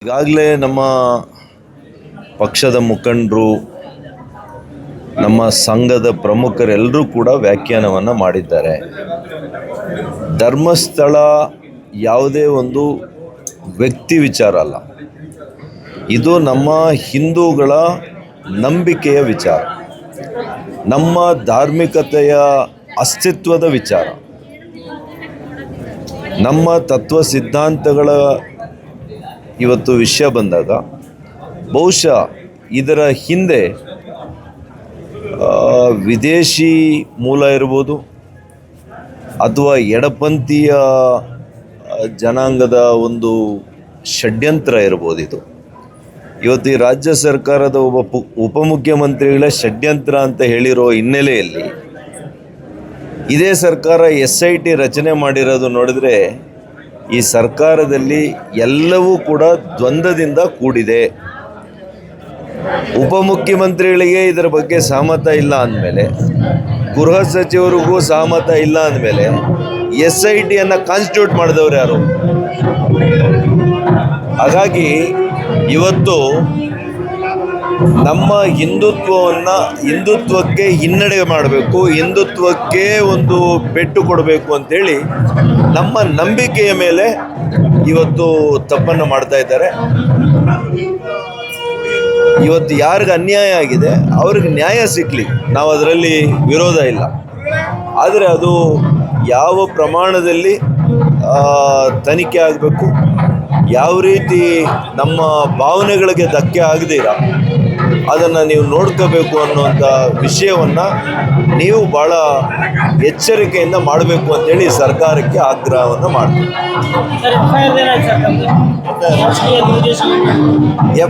ಈಗಾಗಲೇ ನಮ್ಮ ಪಕ್ಷದ ಮುಖಂಡರು, ನಮ್ಮ ಸಂಘದ ಪ್ರಮುಖರೆಲ್ಲರೂ ಕೂಡ ವ್ಯಾಖ್ಯಾನವನ್ನು ಮಾಡಿದ್ದಾರೆ. ಧರ್ಮಸ್ಥಳ ಯಾವುದೇ ಒಂದು ವ್ಯಕ್ತಿ ವಿಚಾರ ಅಲ್ಲ, ಇದು ನಮ್ಮ ಹಿಂದೂಗಳ ನಂಬಿಕೆಯ ವಿಚಾರ, ನಮ್ಮ ಧಾರ್ಮಿಕತೆಯ ಅಸ್ತಿತ್ವದ ವಿಚಾರ, ನಮ್ಮ ತತ್ವ ಸಿದ್ಧಾಂತಗಳ ಇವತ್ತು ವಿಷಯ ಬಂದಾಗ ಬಹುಶಃ ಇದರ ಹಿಂದೆ ವಿದೇಶಿ ಮೂಲ ಇರ್ಬೋದು ಅಥವಾ ಎಡಪಂಥೀಯ ಜನಾಂಗದ ಒಂದು ಷಡ್ಯಂತ್ರ ಇರ್ಬೋದು. ಇವತ್ತು ಈ ರಾಜ್ಯ ಸರ್ಕಾರದ ಒಬ್ಬ ಉಪಮುಖ್ಯಮಂತ್ರಿಗಳ ಷಡ್ಯಂತ್ರ ಅಂತ ಹೇಳಿರೋ ಹಿನ್ನೆಲೆಯಲ್ಲಿ ಇದೇ ಸರ್ಕಾರ SIT ರಚನೆ ಮಾಡಿರೋದು ನೋಡಿದ್ರೆ ಈ ಸರ್ಕಾರದಲ್ಲಿ ಎಲ್ಲವೂ ಕೂಡ ದ್ವಂದ್ವದಿಂದ ಕೂಡಿದೆ. ಉಪಮುಖ್ಯಮಂತ್ರಿಗಳಿಗೆ ಇದರ ಬಗ್ಗೆ ಸಹಮತ ಇಲ್ಲ ಅಂದಮೇಲೆ, ಗೃಹ ಸಚಿವರಿಗೂ ಸಹಮತ ಇಲ್ಲ ಅಂದಮೇಲೆ SITಯನ್ನು ಕಾನ್ಸ್ಟಿಟ್ಯೂಟ್ ಮಾಡಿದವರು ಯಾರು? ಹಾಗಾಗಿ ಇವತ್ತು ನಮ್ಮ ಹಿಂದುತ್ವಕ್ಕೆ ಹಿನ್ನಡೆ ಮಾಡಬೇಕು, ಹಿಂದುತ್ವಕ್ಕೆ ಒಂದು ಪೆಟ್ಟು ಕೊಡಬೇಕು ಅಂತೇಳಿ ನಮ್ಮ ನಂಬಿಕೆಯ ಮೇಲೆ ಇವತ್ತು ತಪ್ಪನ್ನು ಮಾಡ್ತಾ ಇದ್ದಾರೆ. ಇವತ್ತು ಯಾರಿಗೆ ಅನ್ಯಾಯ ಆಗಿದೆ ಅವ್ರಿಗೆ ನ್ಯಾಯ ಸಿಕ್ಕಲಿ, ನಾವು ಅದರಲ್ಲಿ ವಿರೋಧ ಇಲ್ಲ. ಆದರೆ ಅದು ಯಾವ ಪ್ರಮಾಣದಲ್ಲಿ ತನಿಖೆ ಆಗಬೇಕು, ಯಾವ ರೀತಿ ನಮ್ಮ ಭಾವನೆಗಳಿಗೆ ಧಕ್ಕೆ ಆಗದಿರ ಅದನ್ನು ನೀವು ನೋಡ್ಕೋಬೇಕು ಅನ್ನುವಂಥ ವಿಷಯವನ್ನು ನೀವು ಭಾಳ ಎಚ್ಚರಿಕೆಯಿಂದ ಮಾಡಬೇಕು ಅಂತೇಳಿ ಸರ್ಕಾರಕ್ಕೆ ಆಗ್ರಹವನ್ನು ಮಾಡ್ತೀವಿ.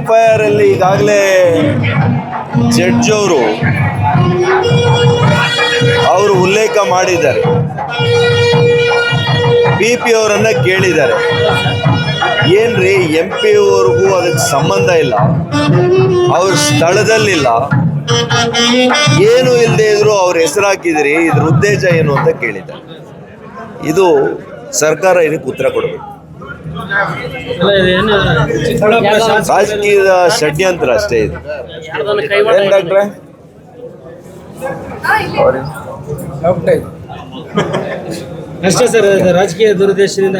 FIR ಅಲ್ಲಿ ಈಗಾಗಲೇ ಜಡ್ಜ್ ಅವರು ಉಲ್ಲೇಖ ಮಾಡಿದ್ದಾರೆ, PP ಅವರನ್ನು ಕೇಳಿದ್ದಾರೆ, ಏನ್ರಿ MP ಅವ್ರಿಗೂ ಅದಕ್ಕೆ ಸಂಬಂಧ ಇಲ್ಲ, ಅವ್ರ ಸ್ಥಳದಲ್ಲಿಲ್ಲ, ಏನು ಇಲ್ಲದೆ ಇದ್ರು ಅವ್ರ ಹೆಸರು ಹಾಕಿದಿರಿ, ಇದ್ರ ಉದ್ದೇಶ ಏನು ಅಂತ ಕೇಳಿದ್ದಾರೆ. ಇದು ಸರ್ಕಾರ ಇದಕ್ಕೆ ಉತ್ತರ ಕೊಡಬೇಕು. ರಾಜಕೀಯದ ಷಡ್ಯಂತ್ರ ಅಷ್ಟೇ ಇದು. ಏನು ಡಾಕ್ಟ್ರೆ? ಅಷ್ಟೇ ಸರ್, ರಾಜಕೀಯ ದುರುದ್ದೇಶದಿಂದ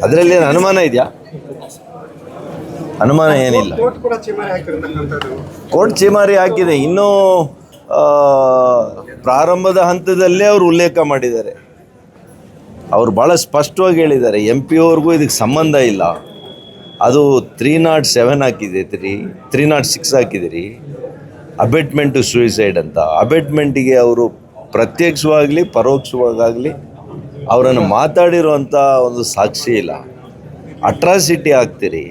ಅದರಲ್ಲಿ ಏನು ಅನುಮಾನ ಇದೆಯಾ? ಅನುಮಾನ ಏನಿಲ್ಲ. ಕೋರ್ಟ್ ಚೀಮಾರಿ ಹಾಕಿದೆ, ಇನ್ನೂ ಪ್ರಾರಂಭದ ಹಂತದಲ್ಲೇ ಅವರು ಉಲ್ಲೇಖ ಮಾಡಿದ್ದಾರೆ. ಅವರು ಭಾಳ ಸ್ಪಷ್ಟವಾಗಿ ಹೇಳಿದ್ದಾರೆ, MP ಅವ್ರಿಗೂ ಇದಕ್ಕೆ ಸಂಬಂಧ ಇಲ್ಲ, ಅದು 307 ಹಾಕಿದೆ, 306 ಹಾಕಿದಿರಿ, ಅಬೇಟ್ಮೆಂಟ್ ಟು ಸೂಯಿಸೈಡ್ ಅಂತ. ಅಬೇಟ್ಮೆಂಟಿಗೆ ಅವರು ಪ್ರತ್ಯಕ್ಷವಾಗಲಿ ಪರೋಕ್ಷವಾಗಲಿ ಅವರನ್ನು ಮಾತಾಡಿರುವಂಥ ಒಂದು ಸಾಕ್ಷಿ ಇಲ್ಲ. ಅಟ್ರಾಸಿಟಿ ಆಗ್ತೀರಿ,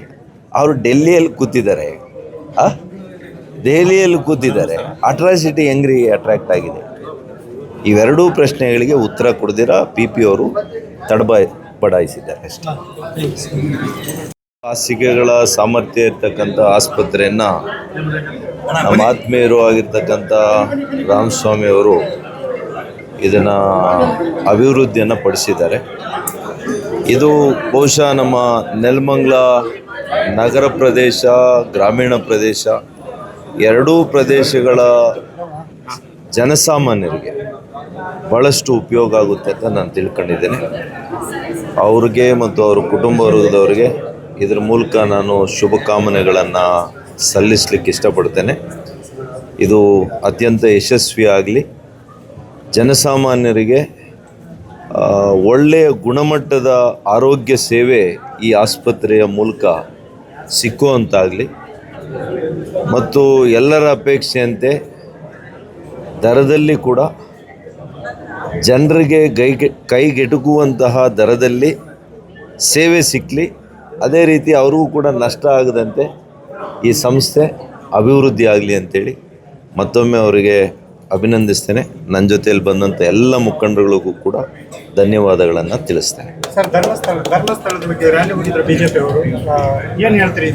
ಅವರು ಡೆಲ್ಲಿಯಲ್ಲಿ ಕೂತಿದ್ದಾರೆ, ಅಟ್ರಾಸಿಟಿ ಹೆಂಗ್ರಿ ಅಟ್ರಾಕ್ಟ್ ಆಗಿದೆ? ಇವೆರಡೂ ಪ್ರಶ್ನೆಗಳಿಗೆ ಉತ್ತರ ಕೊಡ್ದಿರ PP ಅವರು ಬಡಾಯಿಸಿದ್ದಾರೆ ಅಷ್ಟೇ. ಹಾಸಿಗೆಗಳ ಸಾಮರ್ಥ್ಯ ಇರ್ತಕ್ಕಂಥ ಆಸ್ಪತ್ರೆಯನ್ನು ನಮ್ಮ ಆತ್ಮೀಯರು ಆಗಿರ್ತಕ್ಕಂಥ ರಾಮಸ್ವಾಮಿ ಅವರು ಇದನ್ನು ಅಭಿವೃದ್ಧಿಯನ್ನು ಪಡಿಸಿದ್ದಾರೆ. ಇದು ಬಹುಶಃ ನಮ್ಮ ನೆಲಮಂಗಲ ನಗರ ಪ್ರದೇಶ, ಗ್ರಾಮೀಣ ಪ್ರದೇಶ ಎರಡೂ ಪ್ರದೇಶಗಳ ಜನಸಾಮಾನ್ಯರಿಗೆ ಭಾಳಷ್ಟು ಉಪಯೋಗ ಆಗುತ್ತೆ ಅಂತ ನಾನು ತಿಳ್ಕೊಂಡಿದ್ದೇನೆ. ಅವ್ರಿಗೆ ಮತ್ತು ಅವ್ರ ಕುಟುಂಬ ವರ್ಗದವ್ರಿಗೆ ಇದರ ಮೂಲಕ ನಾನು ಶುಭಕಾಮನೆಗಳನ್ನು ಸಲ್ಲಿಸಲಿಕ್ಕೆ ಇಷ್ಟಪಡ್ತೇನೆ. ಇದು ಅತ್ಯಂತ ಯಶಸ್ವಿಯಾಗಲಿ, ಜನಸಾಮಾನ್ಯರಿಗೆ ಒಳ್ಳೆಯ ಗುಣಮಟ್ಟದ ಆರೋಗ್ಯ ಸೇವೆ ಈ ಆಸ್ಪತ್ರೆಯ ಮೂಲಕ ಸಿಕ್ಕುವಂತಾಗಲಿ ಮತ್ತು ಎಲ್ಲರ ಅಪೇಕ್ಷೆಯಂತೆ ದರದಲ್ಲಿ ಕೂಡ ಜನರಿಗೆ ಕೈಗೆಟುಕುವಂತಹ ದರದಲ್ಲಿ ಸೇವೆ ಸಿಕ್ಕಲಿ. ಅದೇ ರೀತಿ ಅವ್ರಿಗೂ ಕೂಡ ನಷ್ಟ ಆಗದಂತೆ ಈ ಸಂಸ್ಥೆ ಅಭಿವೃದ್ಧಿ ಆಗಲಿ ಅಂತೇಳಿ ಮತ್ತೊಮ್ಮೆ ಅವರಿಗೆ ಅಭಿನಂದಿಸ್ತೇನೆ. ನನ್ನ ಜೊತೆಯಲ್ಲಿ ಬಂದಂಥ ಎಲ್ಲ ಮುಖಂಡರುಗಳಿಗೂ ಕೂಡ ಧನ್ಯವಾದಗಳನ್ನು ತಿಳಿಸ್ತೇನೆ. ಸರ್, ಧರ್ಮಸ್ಥಳದ ಬಗ್ಗೆ ರ್ಯಾಲಿ ಮಾಡಿದ್ರು BJP ಅವರು, ಏನು ಹೇಳ್ತೀರಿ?